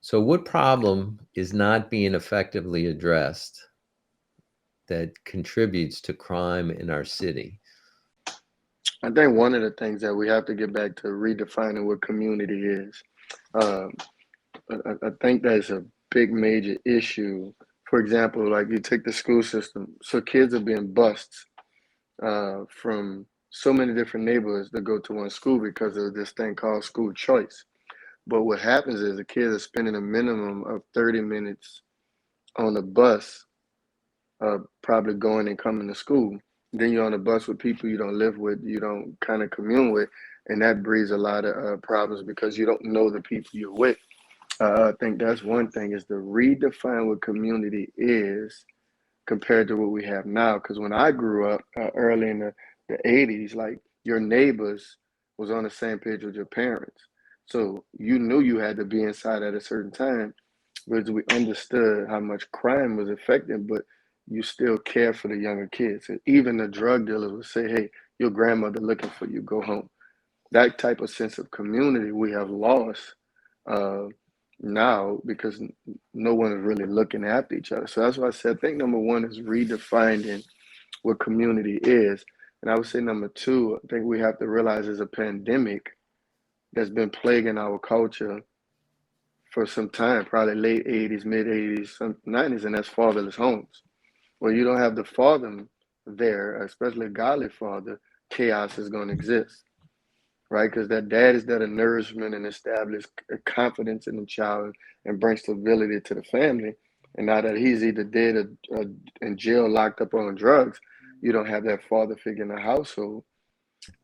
So what problem is not being effectively addressed that contributes to crime in our city? I think one of the things that we have to get back to redefining what community is. Um, I think that's a big major issue. For example, like you take the school system, so kids are being bused from so many different neighborhoods to go to one school because of this thing called school choice. But what happens is the kids are spending a minimum of 30 minutes on the bus, probably going and coming to school. Then you're on a bus with people you don't live with, you don't kind of commune with, and that breeds a lot of problems because you don't know the people you're with. I think that's one thing is to redefine what community is compared to what we have now. Because when I grew up early in the 80s, like your neighbors was on the same page with your parents. So you knew you had to be inside at a certain time because we understood how much crime was affecting, but you still care for the younger kids. And even the drug dealers would say, hey, your grandmother looking for you, go home. That type of sense of community we have lost uh, now because no one is really looking after each other. So that's why I said, I think number one is redefining what community is. And I would say number two, I think we have to realize there's a pandemic that's been plaguing our culture for some time, probably late 80s, mid 80s, some 90s, and that's fatherless homes. Well, you don't have the father there, especially a godly father, chaos is going to exist, right? Because that dad is there to nourishment and establish confidence in the child and bring stability to the family. And now that he's either dead or in jail, locked up on drugs, you don't have that father figure in the household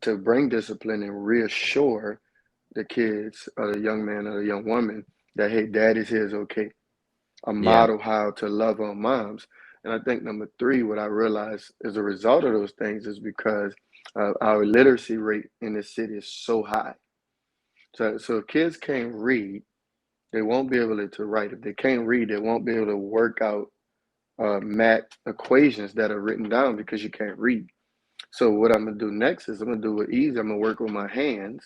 to bring discipline and reassure the kids or the young man or the young woman that, hey, daddy's here is okay. A Yeah. model how to love on moms. And I think number three, what I realized as a result of those things is because our literacy rate in this city is so high. So if kids can't read, they won't be able to write. If they can't read, they won't be able to work out math equations that are written down because you can't read. So what I'm gonna do next is I'm gonna do it easy. I'm gonna work with my hands,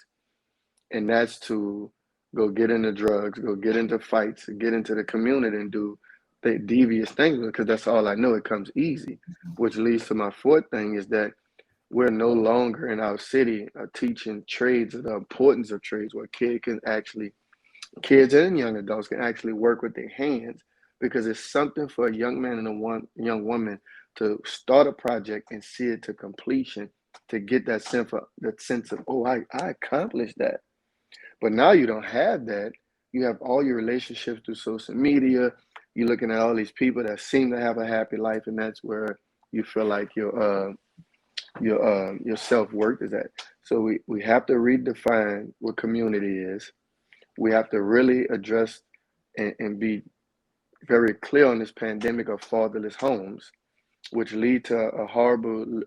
and that's to go get into drugs, go get into fights, get into the community and do the devious things because that's all I know. It comes easy, which leads to my fourth thing is that we're no longer in our city teaching trades, the importance of trades, where kids and young adults can actually work with their hands because it's something for a young man and young woman to start a project and see it to completion to get that sense of oh I accomplished that. But now you don't have that. You have all your relationships through social media. You're looking at all these people that seem to have a happy life, and that's where you feel like your self worth is at. So we have to redefine what community is. We have to really address and be very clear on this pandemic of fatherless homes, which lead to a horrible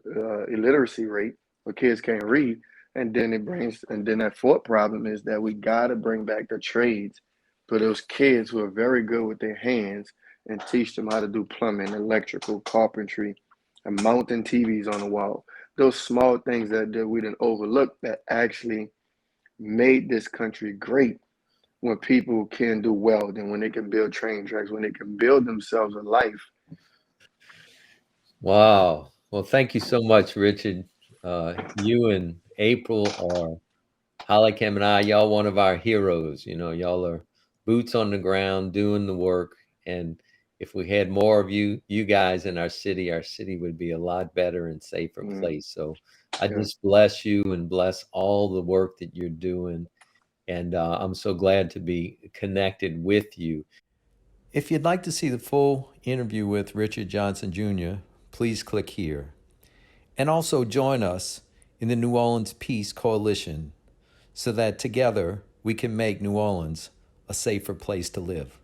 illiteracy rate where kids can't read. And then that fourth problem is that we got to bring back the trades for those kids who are very good with their hands and teach them how to do plumbing, electrical, carpentry, and mounting TVs on the wall. Those small things that we didn't overlook that actually made this country great when people can do welding, when they can build train tracks, when they can build themselves a life. Wow. Well, thank you so much, Richard. You and April are HollyKem and I, y'all one of our heroes. Y'all are boots on the ground doing the work. And if we had more of you guys in our city would be a lot better and safer Mm, place. So I yeah. just bless you and bless all the work that you're doing. And I'm so glad to be connected with you. If you'd like to see the full interview with Richard Johnson Jr., please click here. And also join us in the New Orleans Peace Coalition so that together we can make New Orleans a safer place to live.